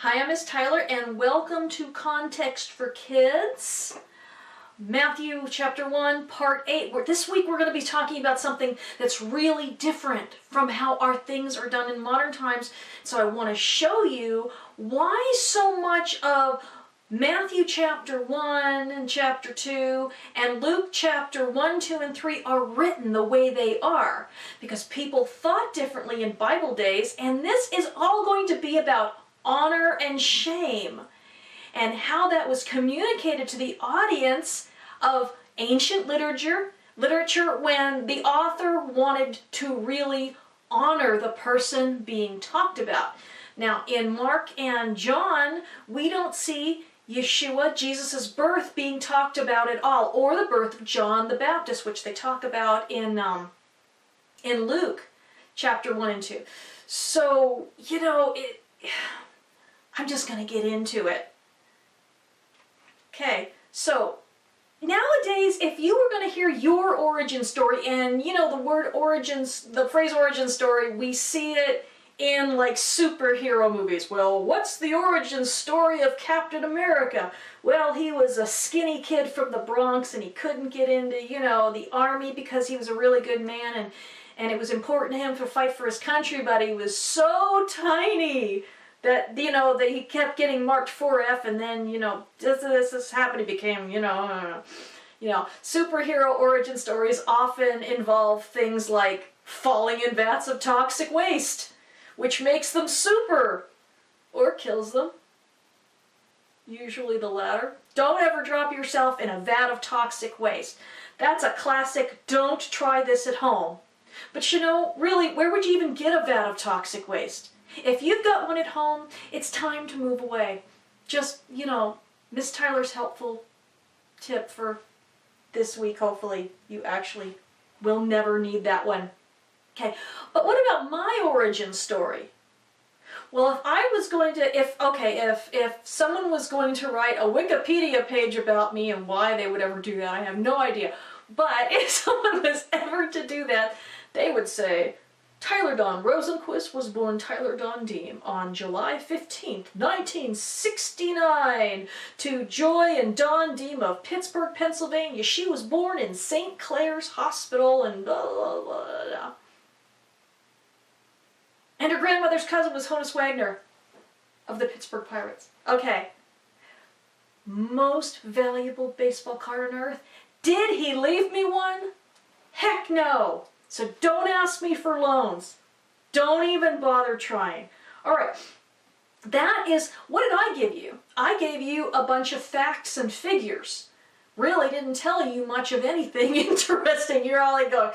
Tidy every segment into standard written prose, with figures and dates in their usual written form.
Hi, I'm Miss Tyler, and welcome to Context for Kids. Matthew chapter 1, part 8. This week we're going to be talking about something that's really different from how our things are done in modern times. So I want to show you why so much of Matthew chapter 1 and chapter 2 and Luke chapter 1, 2, and 3 are written the way they are. Because people thought differently in Bible days, and this is all going to be about honor and shame, and how that was communicated to the audience of ancient literature when the author wanted to really honor the person being talked about. Now, in Mark and John, we don't see Yeshua, Jesus' birth, being talked about at all, or the birth of John the Baptist, which they talk about in Luke chapter 1 and 2. So, I'm just going to get into it. Okay, so nowadays, if you were going to hear your origin story, and the phrase origin story, we see it in like superhero movies. Well, what's the origin story of Captain America? Well, he was a skinny kid from the Bronx, and he couldn't get into, the army because he was a really good man, and it was important to him to fight for his country, but he was so tiny that, that he kept getting marked 4F, and then, this happened, he became, superhero origin stories often involve things like falling in vats of toxic waste, which makes them super, or kills them. Usually the latter. Don't ever drop yourself in a vat of toxic waste. That's a classic, don't try this at home. But really, where would you even get a vat of toxic waste? If you've got one at home, it's time to move away. Just, Miss Tyler's helpful tip for this week. Hopefully you actually will never need that one. Okay, but what about my origin story? Well, if someone was going to write a Wikipedia page about me, and why they would ever do that, I have no idea. But if someone was ever to do that, they would say, Tyler Don Rosenquist was born Tyler Don Deem on July 15th, 1969, to Joy and Don Deem of Pittsburgh, Pennsylvania. She was born in St. Clair's Hospital and blah, blah, blah, blah. And her grandmother's cousin was Honus Wagner of the Pittsburgh Pirates. Okay. Most valuable baseball card on earth. Did he leave me one? Heck no. So don't ask me for loans. Don't even bother trying. All right, that is, what did I give you? I gave you a bunch of facts and figures. Really didn't tell you much of anything interesting. You're all like going,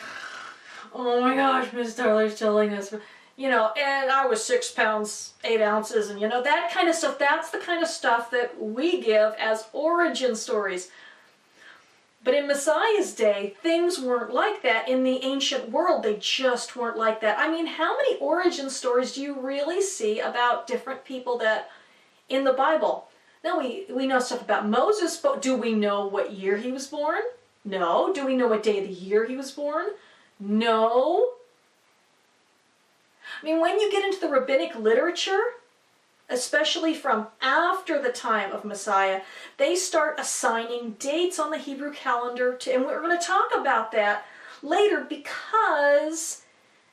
oh my gosh, Miss Tyler's telling us. And I was 6 pounds, 8 ounces, and that kind of stuff. That's the kind of stuff that we give as origin stories. But in Messiah's day, things weren't like that. In the ancient world, they just weren't like that. I mean, how many origin stories do you really see about different people that in the Bible? Now, we know stuff about Moses, but do we know what year he was born? No. Do we know what day of the year he was born? No. I mean, when you get into the rabbinic literature, especially from after the time of Messiah, they start assigning dates on the Hebrew calendar and we're going to talk about that later, because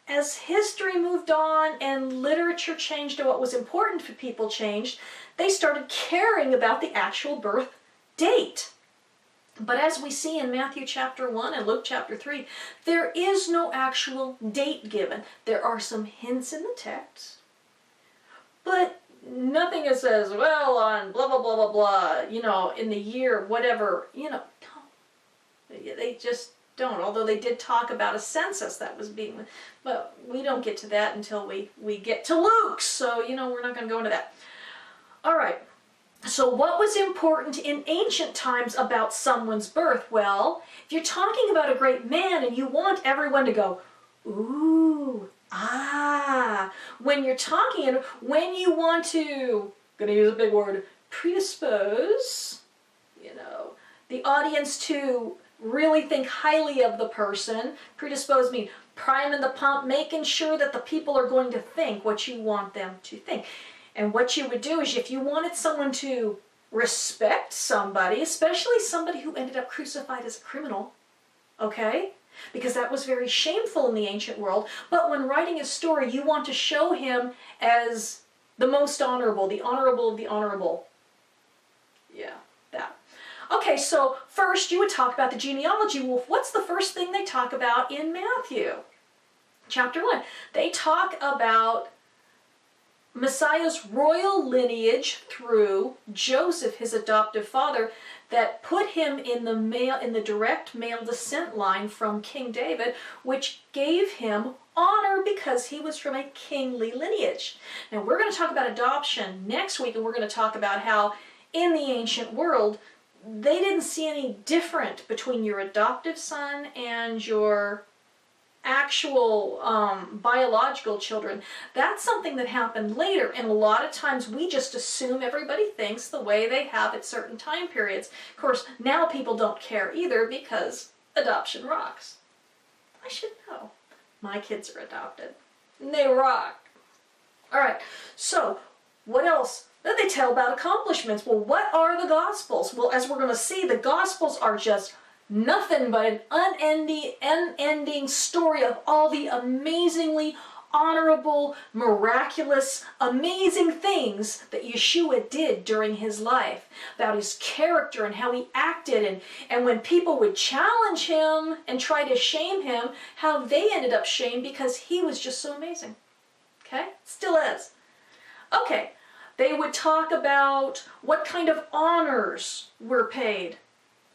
as history moved on and literature changed and what was important for people changed, they started caring about the actual birth date. But as we see in Matthew chapter 1 and Luke chapter 3, there is no actual date given. There are some hints in the text, but nothing that says, well, on blah, blah, blah, blah, blah, in the year, whatever, no. They just don't. Although they did talk about a census that was being, but we don't get to that until we get to Luke. So, we're not going to go into that. All right. So what was important in ancient times about someone's birth? Well, if you're talking about a great man and you want everyone to go, ooh, ah, when you want to, gonna use a big word, predispose, the audience to really think highly of the person. Predispose means priming the pump, making sure that the people are going to think what you want them to think. And what you would do is if you wanted someone to respect somebody, especially somebody who ended up crucified as a criminal, okay? Because that was very shameful in the ancient world. But when writing a story, you want to show him as the most honorable, the honorable of the honorable. Yeah, that. Okay, so first you would talk about the genealogy. Well, what's the first thing they talk about in Matthew? Chapter 1. They talk about Messiah's royal lineage through Joseph, his adoptive father, that put him in the direct male descent line from King David, which gave him honor because he was from a kingly lineage. Now we're going to talk about adoption next week, and we're going to talk about how in the ancient world they didn't see any different between your adoptive son and your actual biological children. That's something that happened later, and a lot of times we just assume everybody thinks the way they have at certain time periods. Of course, now people don't care either because adoption rocks. I should know. My kids are adopted, and they rock. All right, so what else? Then they tell about accomplishments. Well, what are the Gospels? Well, as we're going to see, the Gospels are just nothing but an unending story of all the amazingly honorable, miraculous, amazing things that Yeshua did during his life, about his character and how he acted, and when people would challenge him and try to shame him, how they ended up shamed because he was just so amazing. Okay? Still is. Okay. They would talk about what kind of honors were paid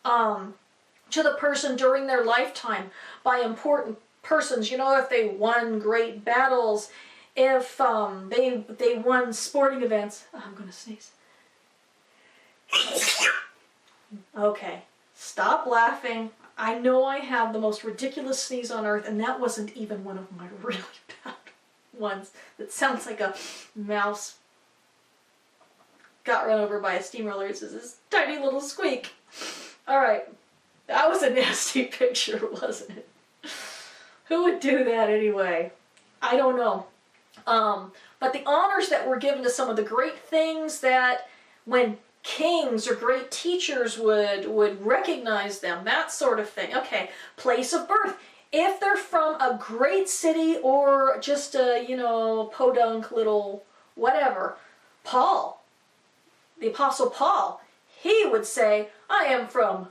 to the person during their lifetime by important persons. You know, if they won great battles, if they won sporting events. Oh, I'm going to sneeze. Okay, stop laughing. I know I have the most ridiculous sneeze on earth, and that wasn't even one of my really bad ones. That sounds like a mouse got run over by a steamroller. It's this tiny little squeak. All right. That was a nasty picture, wasn't it? Who would do that anyway? I don't know. But the honors that were given to some of the great things that when kings or great teachers would recognize them, that sort of thing. Okay, place of birth. If they're from a great city or just a, podunk little whatever, Paul, the Apostle Paul, he would say, I am from,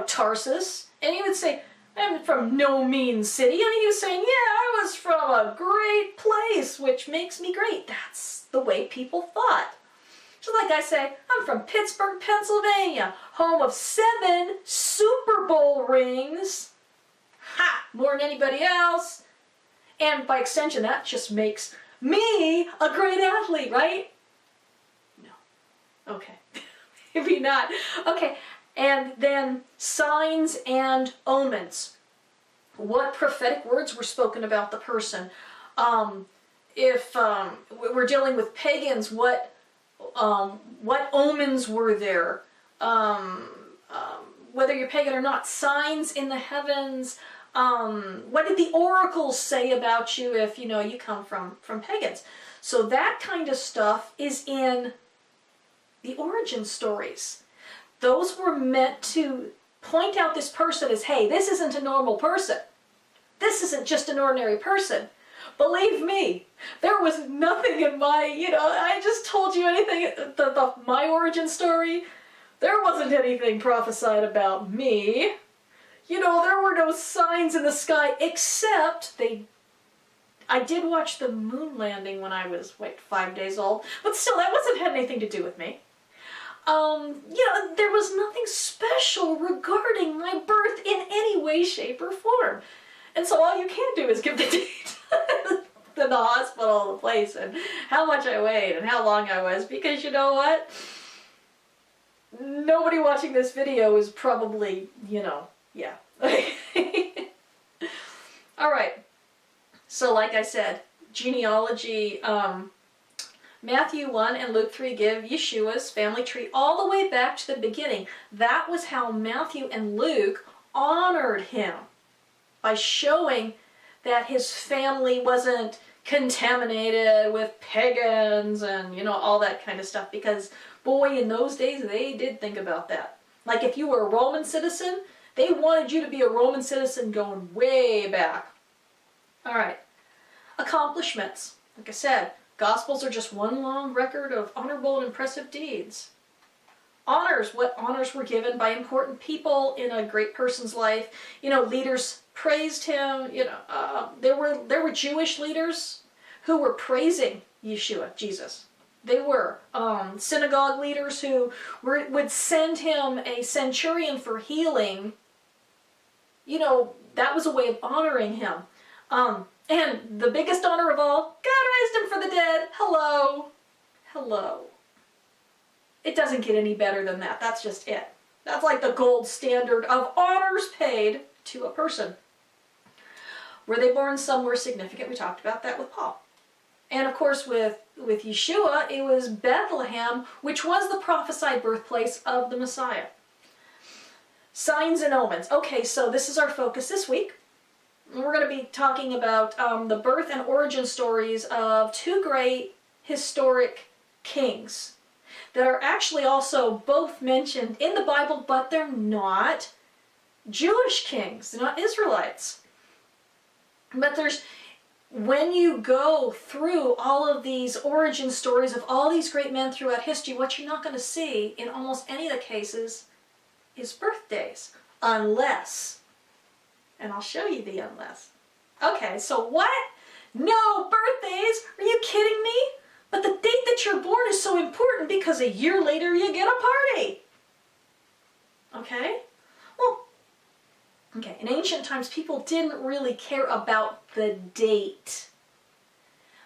Tarsus. And he would say, I'm from no mean city. And he was saying, yeah, I was from a great place, which makes me great. That's the way people thought. So like I say, I'm from Pittsburgh, Pennsylvania, home of 7 Super Bowl rings. Ha! More than anybody else. And by extension, that just makes me a great athlete, right? No. Okay. Maybe not. Okay. And then signs and omens. What prophetic words were spoken about the person? If we're dealing with pagans, what omens were there? Whether you're pagan or not, signs in the heavens. What did the oracles say about you if you come from pagans? So that kind of stuff is in the origin stories. Those were meant to point out this person as, hey, this isn't a normal person. This isn't just an ordinary person. Believe me, there was nothing in my, I just told you anything, my origin story, there wasn't anything prophesied about me. There were no signs in the sky except I did watch the moon landing when I was, 5 days old, but still, that wasn't had anything to do with me. There was nothing special regarding my birth in any way, shape, or form. And so all you can do is give the date, the hospital, the place, and how much I weighed, and how long I was, because you know what? Nobody watching this video is probably, yeah. All right. So like I said, genealogy, Matthew 1 and Luke 3 give Yeshua's family tree all the way back to the beginning. That was how Matthew and Luke honored him, by showing that his family wasn't contaminated with pagans and, you know, all that kind of stuff. Because, boy, in those days, they did think about that. Like, if you were a Roman citizen, they wanted you to be a Roman citizen going way back. All right. Accomplishments. Like I said, Gospels are just one long record of honorable and impressive deeds. Honors, what honors were given by important people in a great person's life. You know, leaders praised him. You know, there were Jewish leaders who were praising Yeshua, Jesus. They were synagogue leaders who would send him a centurion for healing. You know, that was a way of honoring him. And the biggest honor of all, God raised him from the dead. Hello. Hello. It doesn't get any better than that. That's just it. That's like the gold standard of honors paid to a person. Were they born somewhere significant? We talked about that with Paul. And of course with Yeshua, it was Bethlehem, which was the prophesied birthplace of the Messiah. Signs and omens. Okay, so this is our focus this week. We're going to be talking about the birth and origin stories of two great historic kings that are actually also both mentioned in the Bible, but they're not Jewish kings. They're not Israelites. But when you go through all of these origin stories of all these great men throughout history, what you're not going to see in almost any of the cases is birthdays. Unless, and I'll show you the unless. Okay, so what? No birthdays? Are you kidding me? But the date that you're born is so important because a year later you get a party. Okay? Well, okay, in ancient times people didn't really care about the date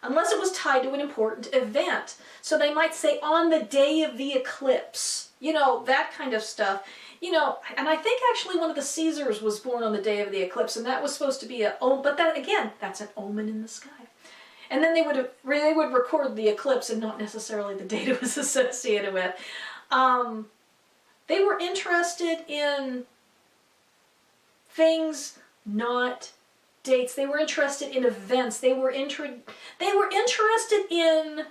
unless it was tied to an important event. So they might say on the day of the eclipse, you know, that kind of stuff. You know, and I think actually one of the Caesars was born on the day of the eclipse, and that was supposed to be but that again, that's an omen in the sky. And then they would record the eclipse and not necessarily the date it was associated with. They were interested in things, not dates. They were interested in events. They were interested in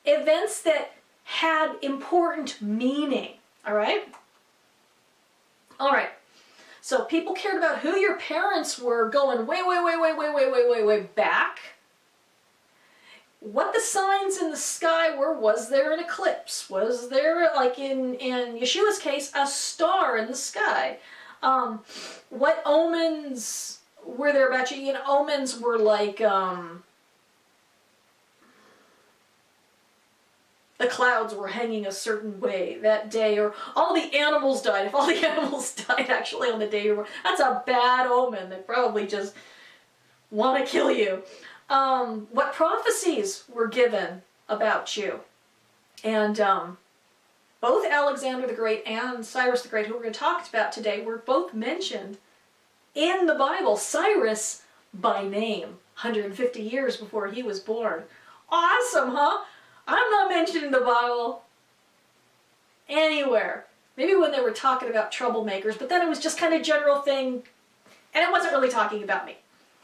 events that had important meaning. All right? All right. So people cared about who your parents were going way back. What the signs in the sky were. Was there an eclipse? Was there, like in Yeshua's case, a star in the sky? What omens were there about you? You know, omens were like the clouds were hanging a certain way that day, or all the animals died. If all the animals died actually on the day you were born, that's a bad omen. They probably just want to kill you. What prophecies were given about you. And both Alexander the Great and Cyrus the Great, who we're going to talk about today, were both mentioned in the Bible. Cyrus by name, 150 years before he was born. Awesome, huh? I'm not mentioned in the Bible anywhere. Maybe when they were talking about troublemakers, but then it was just kind of general thing, and it wasn't really talking about me,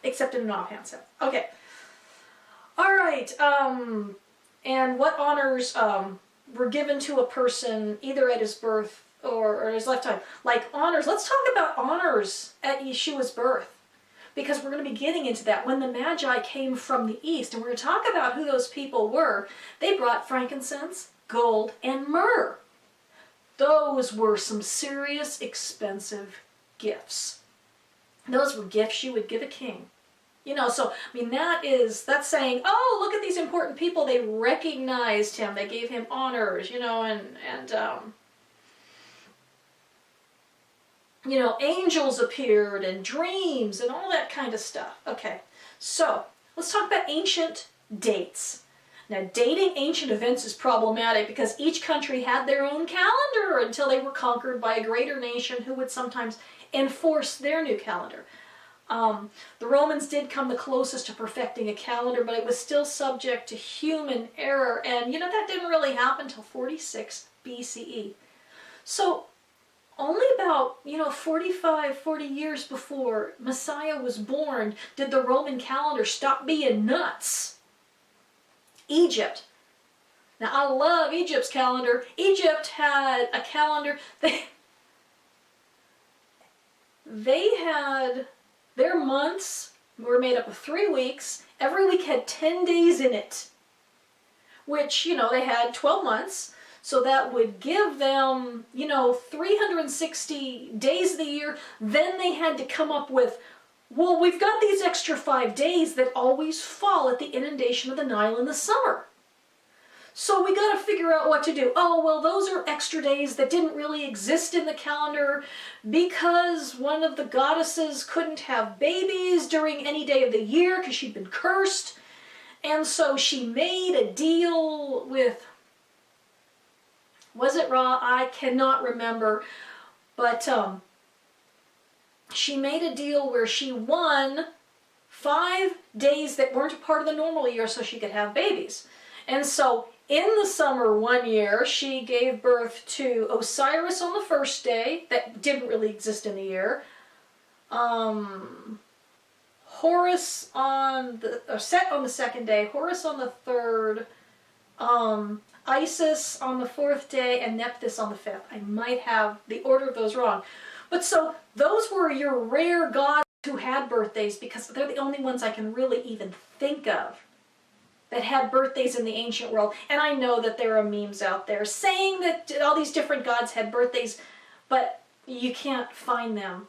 except in an offhand sense. Okay. All right, and what honors were given to a person either at his birth or his lifetime? Like honors, let's talk about honors at Yeshua's birth, because we're going to be getting into that. When the Magi came from the east, and we're going to talk about who those people were, they brought frankincense, gold, and myrrh. Those were some serious, expensive gifts. Those were gifts you would give a king. You know, so, I mean, that's saying, oh, look at these important people. They recognized him. They gave him honors, you know, and you know, angels appeared and dreams and all that kind of stuff. Okay, so let's talk about ancient dates. Now, dating ancient events is problematic because each country had their own calendar until they were conquered by a greater nation who would sometimes enforce their new calendar. The Romans did come the closest to perfecting a calendar, but it was still subject to human error, and you know that didn't really happen until 46 BCE. So only about, 45, 40 years before Messiah was born did the Roman calendar stop being nuts. Egypt. Now, I love Egypt's calendar. Egypt had a calendar. They had, their months were made up of 3 weeks. Every week had 10 days in it, which, they had 12 months. So that would give them, 360 days of the year. Then they had to come up with, well, we've got these extra 5 days that always fall at the inundation of the Nile in the summer. So we got to figure out what to do. Oh, well, those are extra days that didn't really exist in the calendar because one of the goddesses couldn't have babies during any day of the year because she'd been cursed. And so she made a deal with, was it Ra? I cannot remember. But she made a deal where she won 5 days that weren't a part of the normal year so she could have babies. And so in the summer one year, she gave birth to Osiris on the first day, that didn't really exist in the year. Horus on Set on the second day, Horus on the third, Isis on the fourth day, and Nephthys on the fifth. I might have the order of those wrong. But so those were your rare gods who had birthdays because they're the only ones I can really even think of that had birthdays in the ancient world. And I know that there are memes out there saying that all these different gods had birthdays, but you can't find them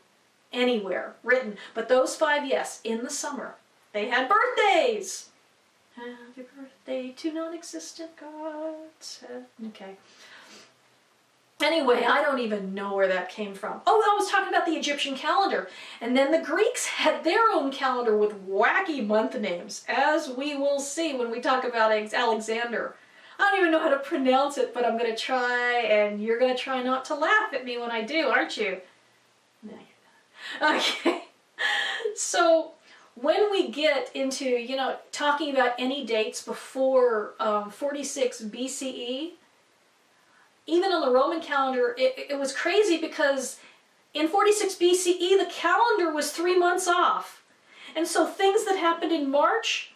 anywhere written. But those 5, yes, in the summer, they had birthdays. Happy birthday to non-existent gods. Okay. Anyway, I don't even know where that came from. Oh, I was talking about the Egyptian calendar. And then the Greeks had their own calendar with wacky month names, as we will see when we talk about Alexander. I don't even know how to pronounce it, but I'm going to try, and you're going to try not to laugh at me when I do, aren't you? No, you're not. Okay. So when we get into, talking about any dates before 46 BCE, even on the Roman calendar, it was crazy because in 46 BCE, the calendar was 3 months off. And so things that happened in March,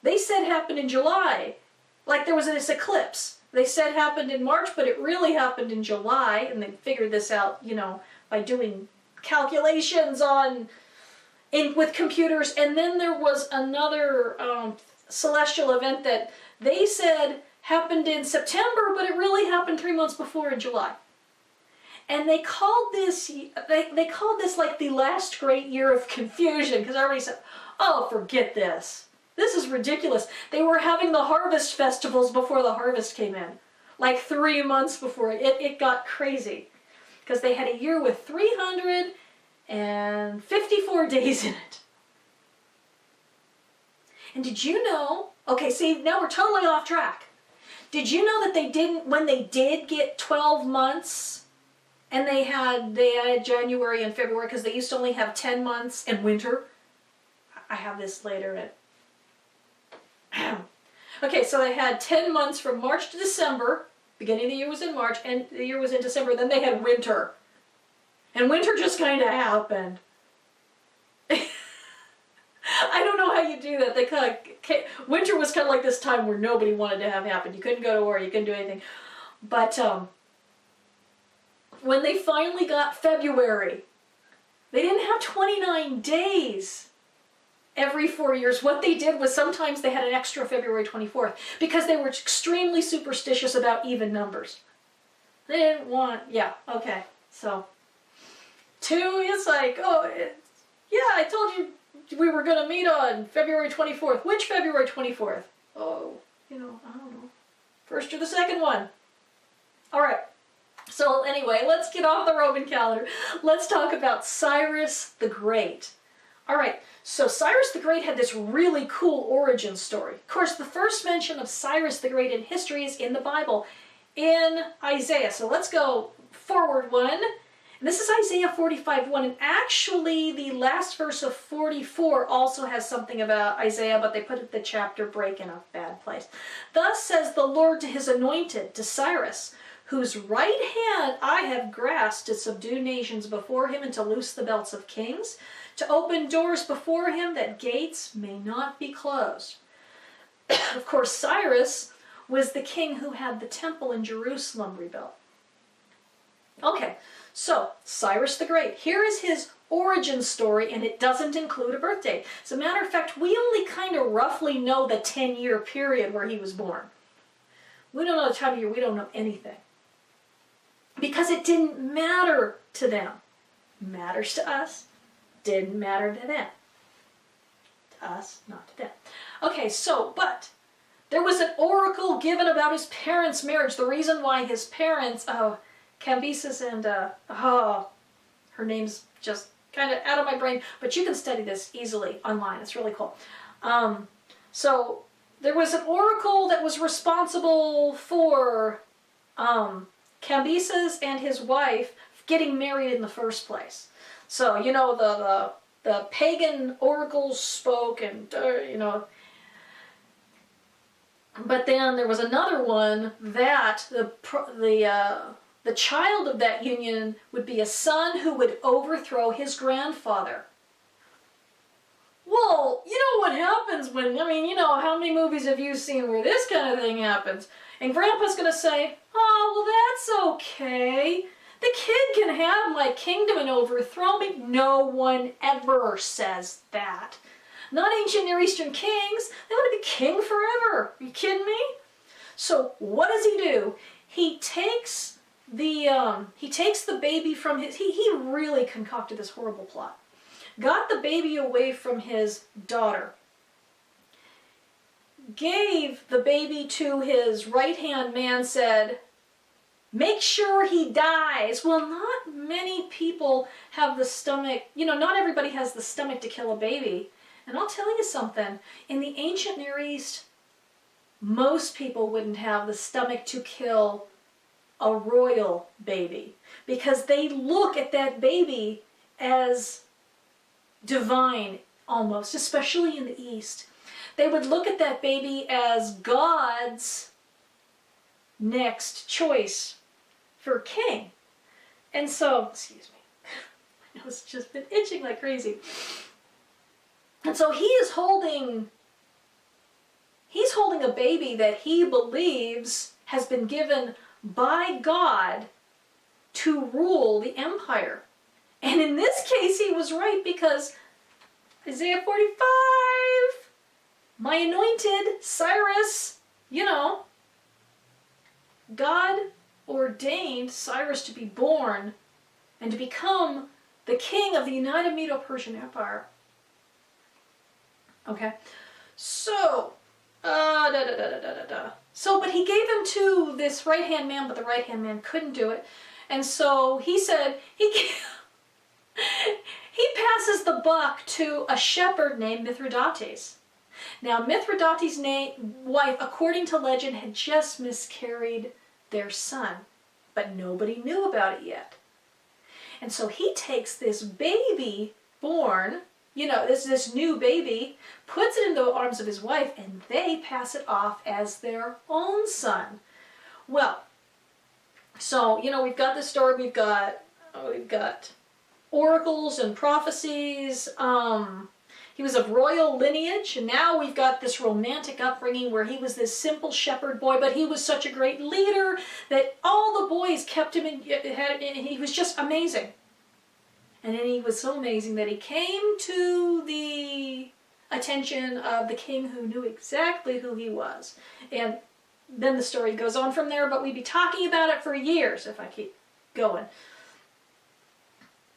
they said happened in July. Like there was this eclipse. They said happened in March, but it really happened in July. And they figured this out, by doing calculations with computers. And then there was another celestial event that they said happened in September, but it really happened 3 months before in July. And they called this like the last great year of confusion, because everybody said, oh, forget this. This is ridiculous. They were having the harvest festivals before the harvest came in. Like 3 months before. It got crazy. Because they had a year with 354 days in it. And did you know, okay, see, now we're totally off track. Did you know that when they did get 12 months, and they had January and February, because they used to only have 10 months and winter? I have this later. Okay, so they had 10 months from March to December. Beginning of the year was in March, and the year was in December. Then they had winter. And winter just kind of happened. I don't know how you do that. Winter was kind of like this time where nobody wanted to have happen. You couldn't go to war, you couldn't do anything. But when they finally got February, they didn't have 29 days every 4 years. What they did was sometimes they had an extra February 24th because they were extremely superstitious about even numbers. They didn't want, okay. So 2 is like, I told you we were going to meet on February 24th. Which February 24th? Oh, I don't know. First or the second one. All right. So anyway, let's get off the Roman calendar. Let's talk about Cyrus the Great. All right. So Cyrus the Great had this really cool origin story. Of course, the first mention of Cyrus the Great in history is in the Bible, in Isaiah. So let's go forward one. And this is Isaiah 45:1, and actually the last verse of 44 also has something about Isaiah, but they put the chapter break in a bad place. Thus says the Lord to his anointed, to Cyrus, whose right hand I have grasped to subdue nations before him and to loose the belts of kings, to open doors before him that gates may not be closed. Of course, Cyrus was the king who had the temple in Jerusalem rebuilt. Okay, so Cyrus the Great. Here is his origin story, and it doesn't include a birth date. As a matter of fact, we only kind of roughly know the 10-year period where he was born. We don't know the time of year. We don't know anything. Because it didn't matter to them. Matters to us. Didn't matter to them. To us, not to them. Okay, so, but there was an oracle given about his parents' marriage. The reason why his parents, Cambyses and, her name's just kind of out of my brain, but you can study this easily online. It's really cool. So there was an oracle that was responsible for Cambyses and his wife getting married in the first place. So, you know, the pagan oracles spoke and, you know, but then there was another one that the child of that union would be a son who would overthrow his grandfather. Well, you know what happens when, I mean, you know, how many movies have you seen where this kind of thing happens? And Grandpa's going to say, oh, well, that's okay. The kid can have my kingdom and overthrow me. No one ever says that. Not ancient Near Eastern kings. They want to be king forever. Are you kidding me? So what does he do? He takes the baby from his, he really concocted this horrible plot. Got the baby away from his daughter. Gave the baby to his right-hand man, said, make sure he dies. Well, not many people have the stomach, you know, not everybody has the stomach to kill a baby. And I'll tell you something, in the ancient Near East, most people wouldn't have the stomach to kill a royal baby, because they look at that baby as divine almost, especially in the East. They would look at that baby as God's next choice for king. And so, excuse me, my nose has just been itching like crazy. And so he's holding a baby that he believes has been given by God to rule the empire. And in this case, he was right, because Isaiah 45, my anointed Cyrus, you know, God ordained Cyrus to be born and to become the king of the United Medo-Persian Empire. Okay, so, So, but he gave him to this right-hand man, but the right-hand man couldn't do it. And so he said, he passes the buck to a shepherd named Mithridates. Now, Mithridates' wife, according to legend, had just miscarried their son, but nobody knew about it yet. And so he takes this baby born, you know, this new baby, puts it into the arms of his wife, and they pass it off as their own son. Well, so, you know, we've got this story, we've got oracles and prophecies. He was of royal lineage, and now we've got this romantic upbringing where he was this simple shepherd boy, but he was such a great leader that all the boys kept him in, and he was just amazing. And then he was so amazing that he came to the attention of the king, who knew exactly who he was. And then the story goes on from there, but we'd be talking about it for years if I keep going.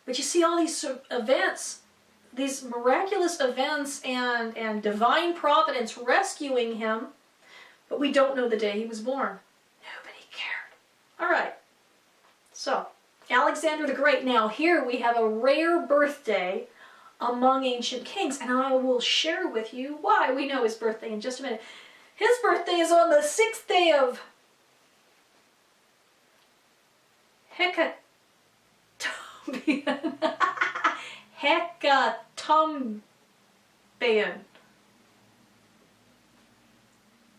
But you see all these events, these miraculous events and divine providence rescuing him, but we don't know the day he was born. Nobody cared. All right, so Alexander the Great. Now here we have a rare birthday among ancient kings, and I will share with you why. We know his birthday in just a minute. His birthday is on the 6th day of Hecatombian.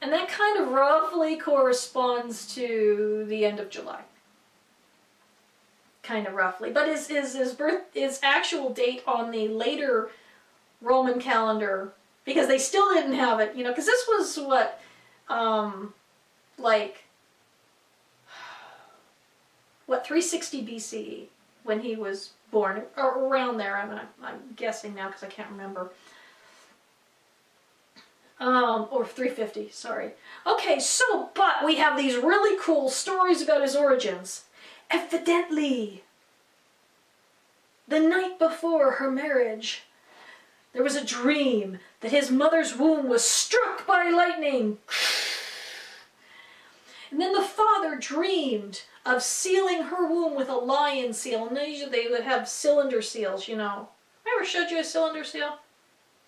And that kind of roughly corresponds to the end of July. Kind of roughly. But his actual date on the later Roman calendar, because they still didn't have it, because this was what, like, 360 BCE when he was born, or around there. I'm guessing now because I can't remember. Or 350, sorry. Okay, so, but we have these really cool stories about his origins. Evidently, the night before her marriage, there was a dream that his mother's womb was struck by lightning. And then the father dreamed of sealing her womb with a lion seal. And usually they would have cylinder seals, I ever showed you a cylinder seal?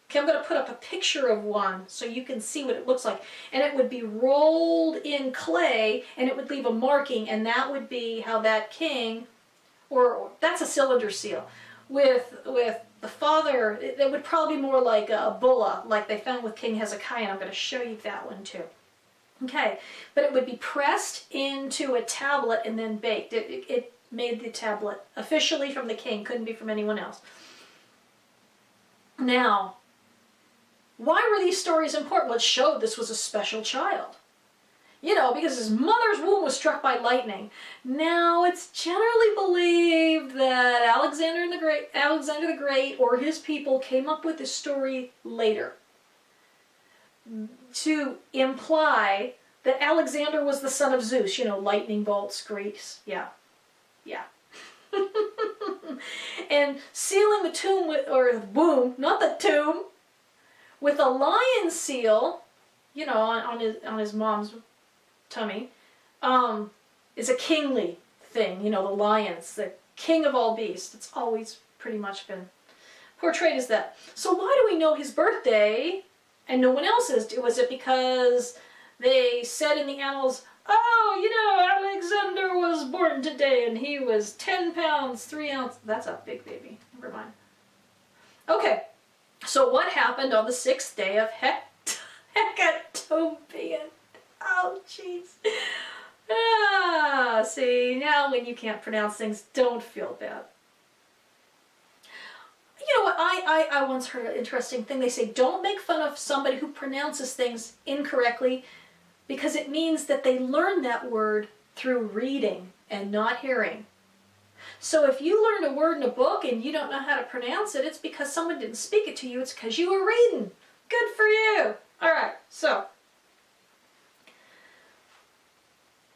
Okay, I'm going to put up a picture of one so you can see what it looks like. And it would be rolled in clay, and it would leave a marking, and that would be how that king, or that's a cylinder seal, with the father, it would probably be more like a bulla, like they found with King Hezekiah, and I'm going to show you that one too. Okay, but it would be pressed into a tablet and then baked. It made the tablet officially from the king, couldn't be from anyone else. Now, why were these stories important? Well, it showed this was a special child. Because his mother's womb was struck by lightning. Now, it's generally believed that Alexander the Great, or his people came up with this story later to imply that Alexander was the son of Zeus. Lightning bolts, Greece. Yeah. And sealing the tomb womb, not the tomb, with a lion seal, on his mom's tummy, is a kingly thing. The lions, the king of all beasts. It's always pretty much been portrayed as that. So why do we know his birthday and no one else's? Was it because they said in the annals, Alexander was born today and he was 10 pounds, 3 ounces. That's a big baby. Never mind. Okay, so what happened on the 6th day of Hecatopian? Oh, jeez. See, now when you can't pronounce things, don't feel bad. You know what, I once heard an interesting thing. They say, don't make fun of somebody who pronounces things incorrectly, because it means that they learned that word through reading and not hearing. So if you learned a word in a book and you don't know how to pronounce it, it's because someone didn't speak it to you. It's because you were reading. Good for you. All right, so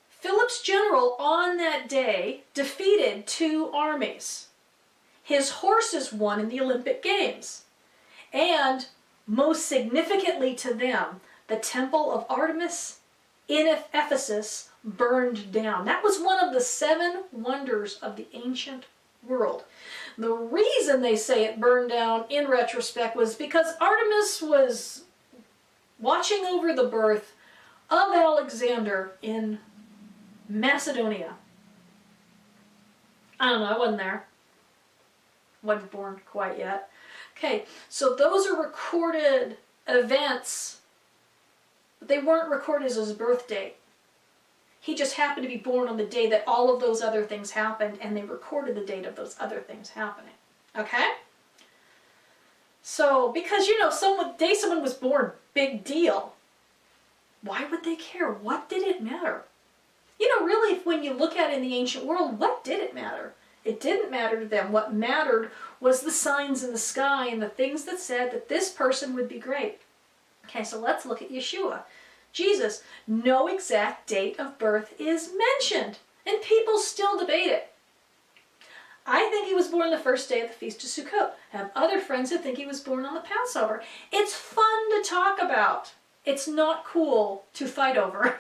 Philip's general on that day defeated 2 armies. His horses won in the Olympic Games. And most significantly to them, the temple of Artemis in Ephesus burned down. That was one of the 7 wonders of the ancient world. The reason they say it burned down in retrospect was because Artemis was watching over the birth of Alexander in Macedonia. I don't know, I wasn't there. Wasn't born quite yet. Okay, so those are recorded events, but they weren't recorded as his birth date. He just happened to be born on the day that all of those other things happened, and they recorded the date of those other things happening. Okay? So, because, someone was born, big deal. Why would they care? What did it matter? Really, when you look at it in the ancient world, what did it matter? It didn't matter to them. What mattered was the signs in the sky and the things that said that this person would be great. Okay, so let's look at Yeshua. Jesus, no exact date of birth is mentioned, and people still debate it. I think he was born the first day of the Feast of Sukkot. I have other friends who think he was born on the Passover. It's fun to talk about. It's not cool to fight over.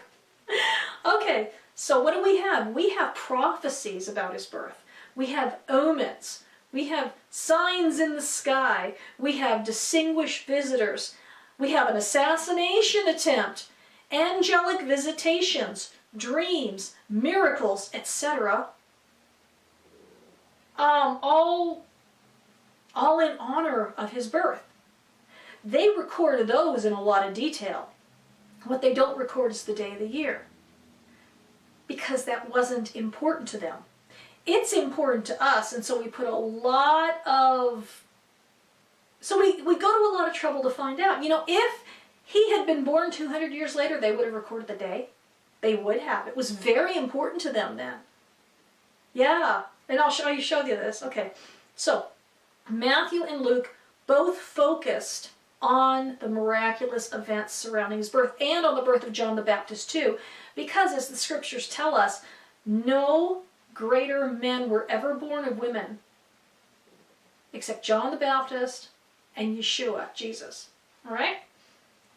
Okay, so what do we have? We have prophecies about his birth. We have omens. We have signs in the sky. We have distinguished visitors. We have an assassination attempt, angelic visitations, dreams, miracles, etc. All in honor of his birth. They recorded those in a lot of detail. What they don't record is the day of the year, because that wasn't important to them. It's important to us, and so we put a lot of, so we go to a lot of trouble to find out. You know, if he had been born 200 years later, they would have recorded the day. They would have. It was very important to them then. Yeah, and I'll show you this. Okay, so Matthew and Luke both focused on the miraculous events surrounding his birth and on the birth of John the Baptist too, because as the scriptures tell us, no greater men were ever born of women except John the Baptist and Yeshua, Jesus. All right?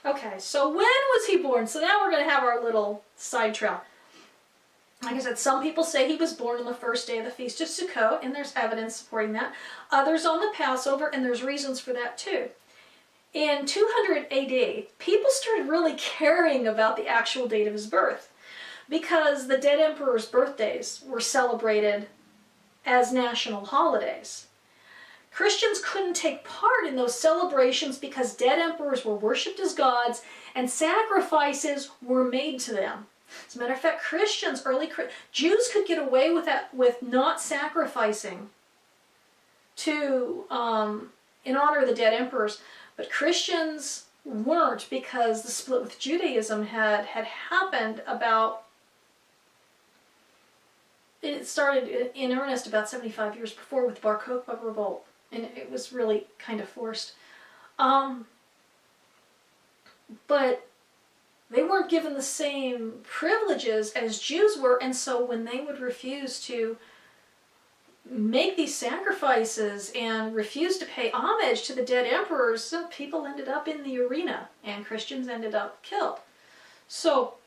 Okay, so when was he born? So now we're going to have our little side trail. Like I said, some people say he was born on the first day of the Feast of Sukkot, and there's evidence supporting that. Others on the Passover, and there's reasons for that too. In 200 AD, people started really caring about the actual date of his birth, because the dead emperor's birthdays were celebrated as national holidays. Christians couldn't take part in those celebrations because dead emperors were worshipped as gods and sacrifices were made to them. As a matter of fact, Jews could get away with that, with not sacrificing to in honor of the dead emperors, but Christians weren't, because the split with Judaism had happened about, it started in earnest about 75 years before with the Bar Kokhba revolt, and it was really kind of forced. But they weren't given the same privileges as Jews were, and so when they would refuse to make these sacrifices and refuse to pay homage to the dead emperors, some people ended up in the arena and Christians ended up killed. So,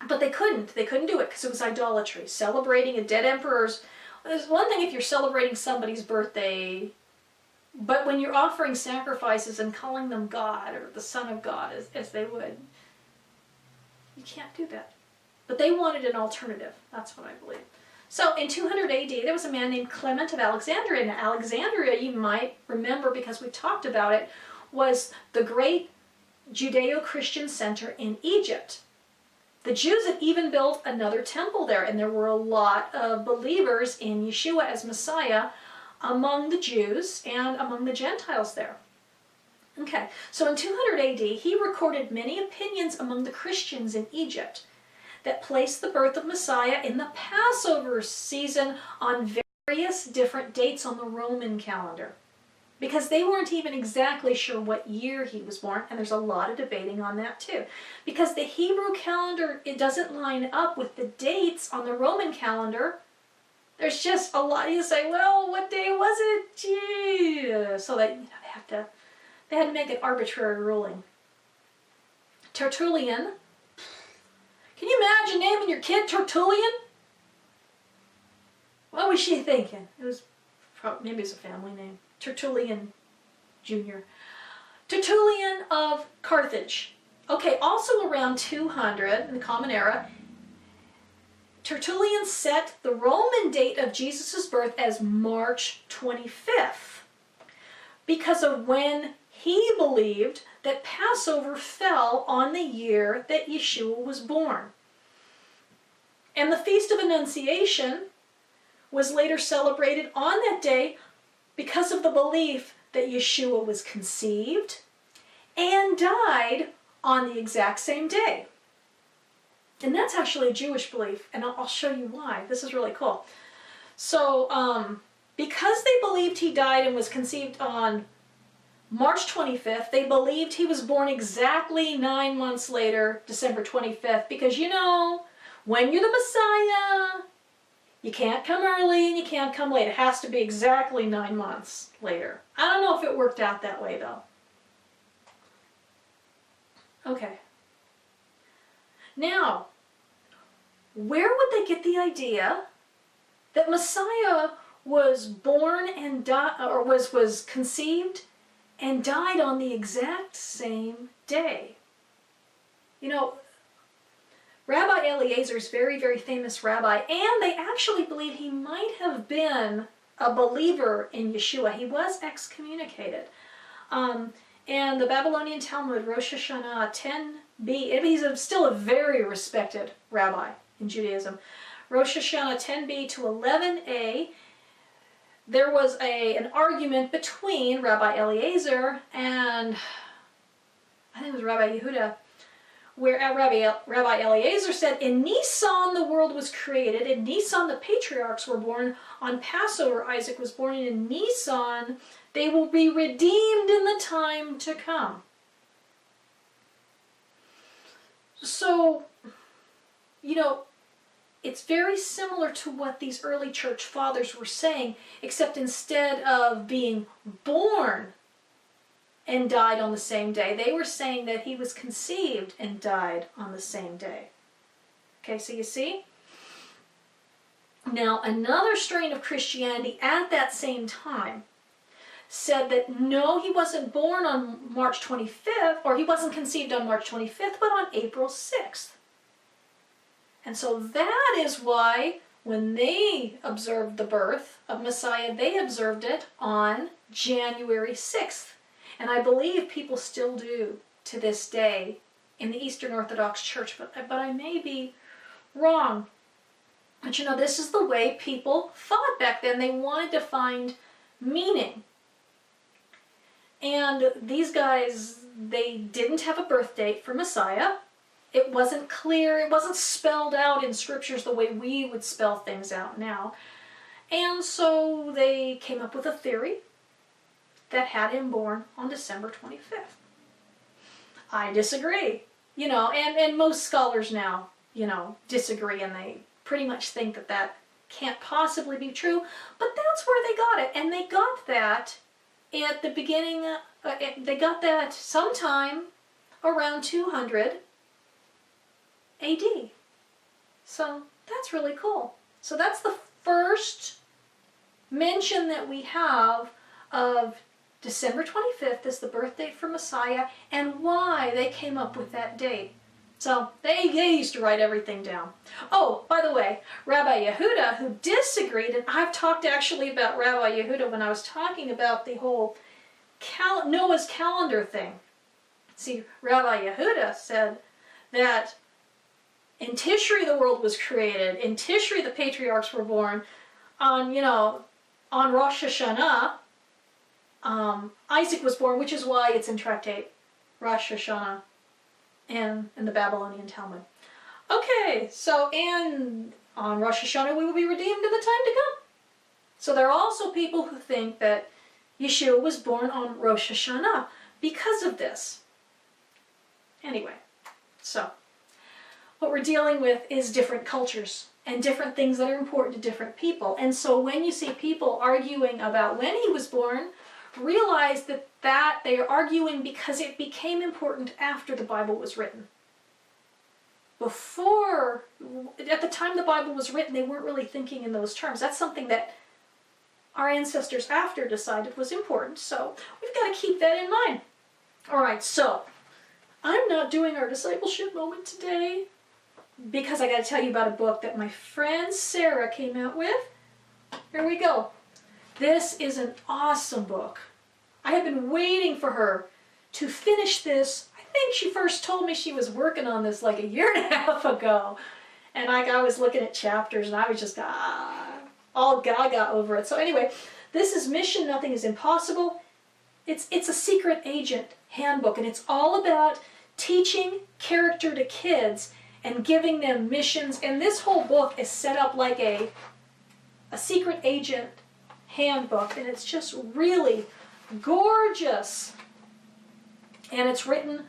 but they couldn't do it because it was idolatry. Celebrating a dead emperor's, there's one thing if you're celebrating somebody's birthday, but when you're offering sacrifices and calling them God or the Son of God as they would, you can't do that. But they wanted an alternative. That's what I believe. So in 200 AD, there was a man named Clement of Alexandria. Now, Alexandria, you might remember because we talked about it, was the great Judeo-Christian center in Egypt. The Jews had even built another temple there, and there were a lot of believers in Yeshua as Messiah among the Jews and among the Gentiles there. Okay, so in 200 AD, he recorded many opinions among the Christians in Egypt that placed the birth of Messiah in the Passover season on various different dates on the Roman calendar, because they weren't even exactly sure what year he was born, and there's a lot of debating on that too. Because the Hebrew calendar, it doesn't line up with the dates on the Roman calendar. There's just a lot. You say, well, what day was it? Gee. So that they had to make an arbitrary ruling. Tertullian. Can you imagine naming your kid Tertullian? What was she thinking? It was maybe it's a family name. Tertullian Jr. Tertullian of Carthage. Okay, also around 200 in the Common Era, Tertullian set the Roman date of Jesus' birth as March 25th because of when he believed that Passover fell on the year that Yeshua was born. And the Feast of Annunciation was later celebrated on that day because of the belief that Yeshua was conceived and died on the exact same day. And that's actually a Jewish belief, and I'll show you why. This is really cool. So, because they believed he died and was conceived on March 25th, they believed he was born exactly 9 months later, December 25th, because you know, when you're the Messiah, you can't come early and you can't come late. It has to be exactly 9 months later. I don't know if it worked out that way, though. Okay. Now, where would they get the idea that Messiah was born and died, or was conceived and died on the exact same day? You know, Rabbi Eliezer is a very, very famous rabbi, and they actually believe he might have been a believer in Yeshua. He was excommunicated. And the Babylonian Talmud, Rosh Hashanah He's still a very respected rabbi in Judaism. Rosh Hashanah 10b to 11a, there was an argument between Rabbi Eliezer and, I think it was Rabbi Yehuda, where Rabbi Eliezer said, in Nisan the world was created, in Nisan the patriarchs were born, on Passover Isaac was born, and in Nisan they will be redeemed in the time to come. So, it's very similar to what these early church fathers were saying, except instead of being born and died on the same day, they were saying that he was conceived and died on the same day. Okay, so you see? Now, another strain of Christianity at that same time said that no, he wasn't born on March 25th, or he wasn't conceived on March 25th, but on April 6th. And so that is why when they observed the birth of Messiah, they observed it on January 6th. And I believe people still do to this day in the Eastern Orthodox Church, but I may be wrong. But this is the way people thought back then. They wanted to find meaning. And these guys, they didn't have a birth date for Messiah. It wasn't clear, it wasn't spelled out in scriptures the way we would spell things out now. And so they came up with a theory that had him born on December 25th. I disagree, and most scholars now, disagree, and they pretty much think that can't possibly be true, but that's where they got it. And they got that at the beginning, they got that sometime around 200 AD. So that's really cool. So that's the first mention that we have of December 25th as the birth date for Messiah, and why they came up with that date. So they used to write everything down. Oh, by the way, Rabbi Yehuda, who disagreed, and I've talked actually about Rabbi Yehuda when I was talking about the whole Noah's calendar thing. See, Rabbi Yehuda said that in Tishri the world was created, in Tishri the patriarchs were born, on Rosh Hashanah, Isaac was born, which is why it's in Tractate Rosh Hashanah and in the Babylonian Talmud. Okay, so on Rosh Hashanah we will be redeemed in the time to come. So there are also people who think that Yeshua was born on Rosh Hashanah because of this. Anyway, so what we're dealing with is different cultures and different things that are important to different people. And so when you see people arguing about when he was born, realize that they are arguing because it became important after the Bible was written. Before, at the time the Bible was written, they weren't really thinking in those terms. That's something that our ancestors after decided was important, so we've got to keep that in mind. All right, so I'm not doing our discipleship moment today because I got to tell you about a book that my friend Sarah came out with. Here we go. This is an awesome book. I have been waiting for her to finish this. I think she first told me she was working on this like a year and a half ago. And I was looking at chapters and I was just all gaga over it. So anyway, this is Mission Nothing is Impossible. It's a secret agent handbook, and it's all about teaching character to kids and giving them missions. And this whole book is set up like a secret agent handbook, and it's just really gorgeous. And it's written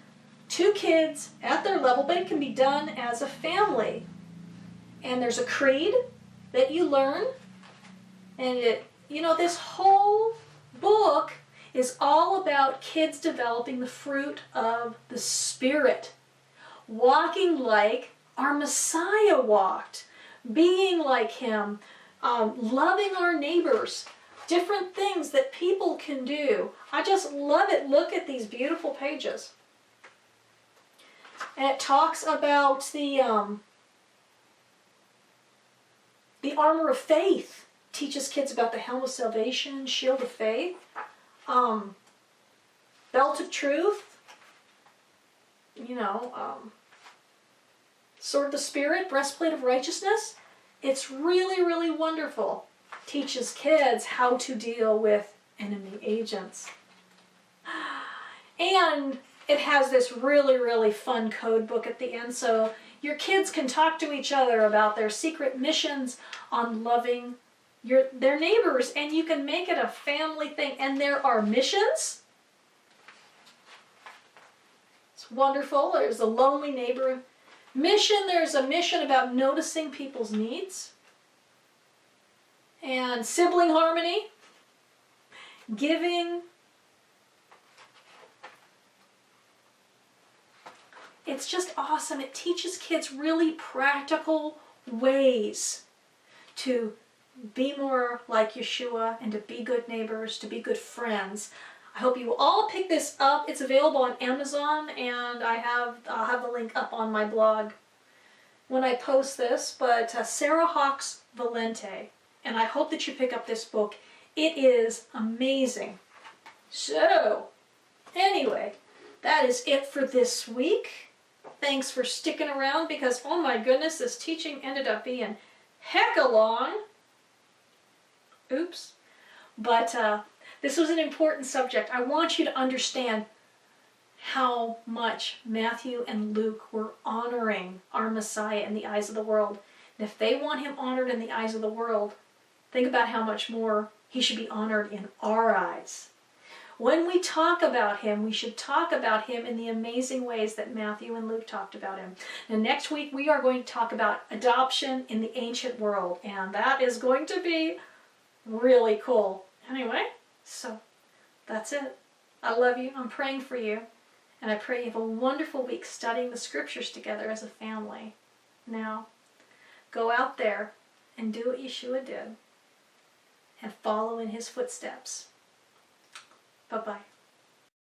to kids at their level, but it can be done as a family. And there's a creed that you learn, and this whole book is all about kids developing the fruit of the Spirit, walking like our Messiah walked, being like him, loving our neighbors, different things that people can do. I just love it. Look at these beautiful pages. And it talks about the armor of faith. Teaches kids about the helm of salvation, shield of faith, belt of truth, sword of the Spirit, breastplate of righteousness. It's really, really wonderful. Teaches kids how to deal with enemy agents. And it has this really, really fun code book at the end, so your kids can talk to each other about their secret missions on loving their neighbors, and you can make it a family thing. And there are missions. It's wonderful. There's a lonely neighbor mission. There's a mission about noticing people's needs. And sibling harmony. Giving. It's just awesome. It teaches kids really practical ways to be more like Yeshua and to be good neighbors, to be good friends. I hope you will all pick this up. It's available on Amazon, and I'll have the link up on my blog when I post this. But Sarah Hawkes Valente, and I hope that you pick up this book. It is amazing. So, anyway, that is it for this week. Thanks for sticking around, because, oh my goodness, this teaching ended up being hecka long. Oops. But this was an important subject. I want you to understand how much Matthew and Luke were honoring our Messiah in the eyes of the world. And if they want him honored in the eyes of the world, think about how much more he should be honored in our eyes. When we talk about him, we should talk about him in the amazing ways that Matthew and Luke talked about him. And next week we are going to talk about adoption in the ancient world, and that is going to be really cool. Anyway, so that's it. I love you. I'm praying for you. And I pray you have a wonderful week studying the scriptures together as a family. Now, go out there and do what Yeshua did and follow in his footsteps. Bye-bye.